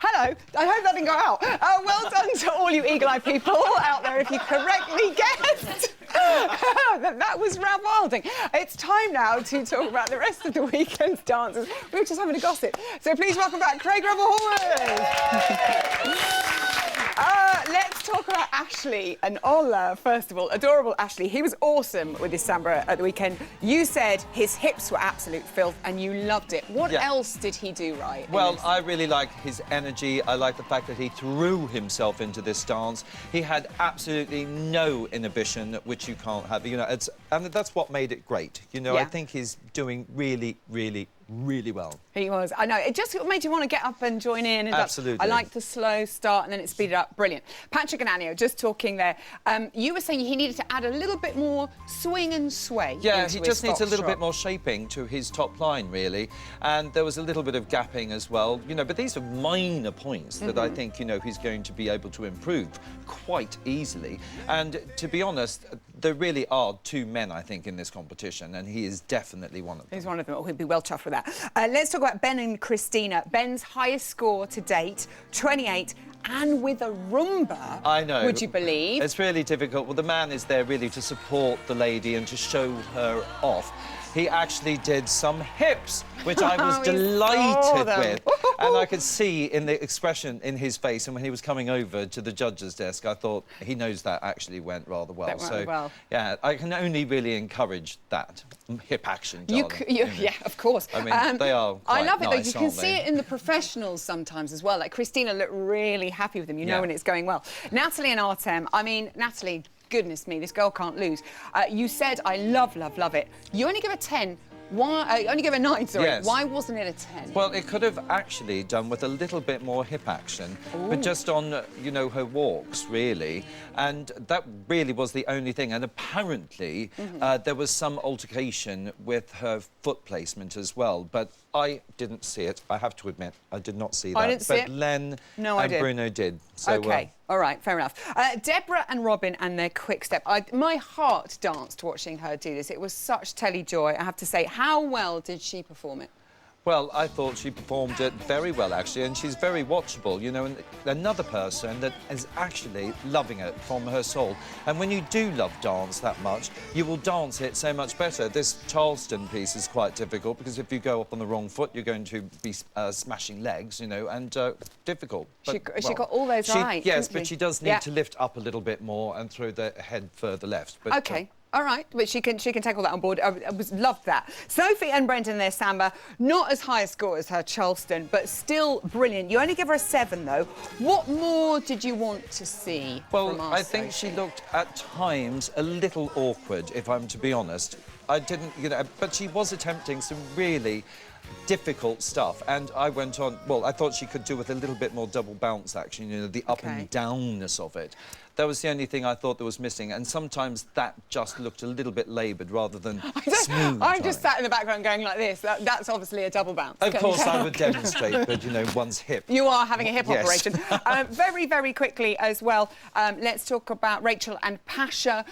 Hello. I hope that didn't go out. Well done to all you eagle-eyed people out there if you correctly guessed that was Rab Wilding. It's time now to talk about the rest of the weekend's dances. We were just having a gossip. So please welcome back Craig Revel Horwood. Let's talk about Ashley and Ola, first of all. Adorable Ashley. He was awesome with his samba at the weekend. You said his hips were absolute filth and you loved it. What else did he do right? Well, I really like his energy. I like the fact that he threw himself into this dance. He had absolutely no inhibition, which you can't have. You know, and that's what made it great. You know, I think he's doing really, really well. He was. I know. It just made you want to get up and join in. And Absolutely. I like the slow start and then it speeded up. Brilliant. Patrick and Anio, just talking there. You were saying he needed to add a little bit more swing and sway. Yeah, he just needs a little bit more shaping to his top line, really. And there was a little bit of gapping as well. You know, but these are minor points that I think, you know, he's going to be able to improve quite easily. And to be honest, there really are two men, I think, in this competition, and he is definitely one of them. He's one of them. Oh, he'll be well chuffed with that. Let's talk about Ben and Christina. Ben's highest score to date, 28, and with a Roomba. I know. Would you believe? It's really difficult. Well, the man is there really to support the lady and to show her off. He actually did some hips, which I was delighted with. And I could see in the expression in his face, and when he was coming over to the judge's desk, I thought he knows that actually went rather well. Yeah, I can only really encourage that hip action. Yeah, of course. I mean, they are quite I love it, nice, though. You can see it in the professionals sometimes as well. Like, Christina looked really happy with them. You know when it's going well. Natalie and Artem, I mean, Natalie, goodness me, this girl can't lose. You said, I love it. You only give a 10. Why? Only give a 9, sorry. Yes. Why wasn't it a 10? Well, it could have actually done with a little bit more hip action, but just on, you know, her walks, really. And that really was the only thing. And apparently, there was some altercation with her foot placement as well. But I didn't see it. I have to admit, I did not see that. I didn't see it. But Len and Bruno did. So, OK. All right, fair enough. Deborah and Robin and their quick step. My heart danced watching her do this. It was such telly joy, I have to say. How well did she perform it? Well, I thought she performed it very well, actually, and she's very watchable, you know, and another person that is actually loving it from her soul. And when you do love dance that much, you will dance it so much better. This Charleston piece is quite difficult, because if you go up on the wrong foot, you're going to be smashing legs, you know, and difficult. But, she got all those right, yes, but she does need to lift up a little bit more and throw the head further left. But, OK. All right, but she can take all that on board. I loved that. Sophie and Brendan, their samba, not as high a score as her Charleston, but still brilliant. You only give her a 7, though. What more did you want to see from our I think she looked at times a little awkward, if I'm to be honest. I didn't, you know, but she was attempting some really difficult stuff, and I went on. Well, I thought she could do with a little bit more double bounce action, you know, the up and downness of it. That was the only thing I thought that was missing, and sometimes that just looked a little bit laboured rather than smooth. I'm just sat in the background going like this. That's obviously a double bounce. Of course, I would demonstrate, but, you know, one's hip. You are having a hip operation. Very, very quickly as well, let's talk about Rachel and Pasha.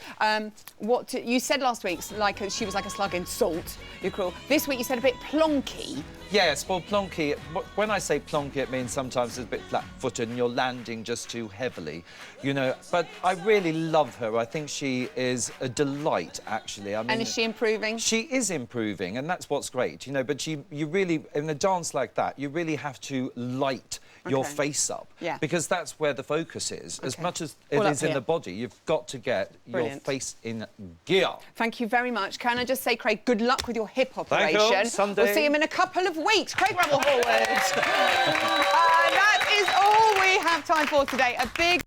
What you said last week, she was like a slug in salt. You're cruel. This week you said a bit plonky. Yes, well, plonky, when I say plonky, it means sometimes it's a bit flat-footed and you're landing just too heavily, you know. But I really love her. I think she is a delight, actually. I mean, and is she improving? She is improving, and that's what's great, you know. But you really, in a dance like that, you really have to light your face up, because that's where the focus is. As much as it is in the body, you've got to get your face in gear. Thank you very much. Can I just say, Craig, good luck with your hip operation. Thank you. Someday. We'll see him in a couple of weeks. Craig Revel Horwood. That is all we have time for today. A big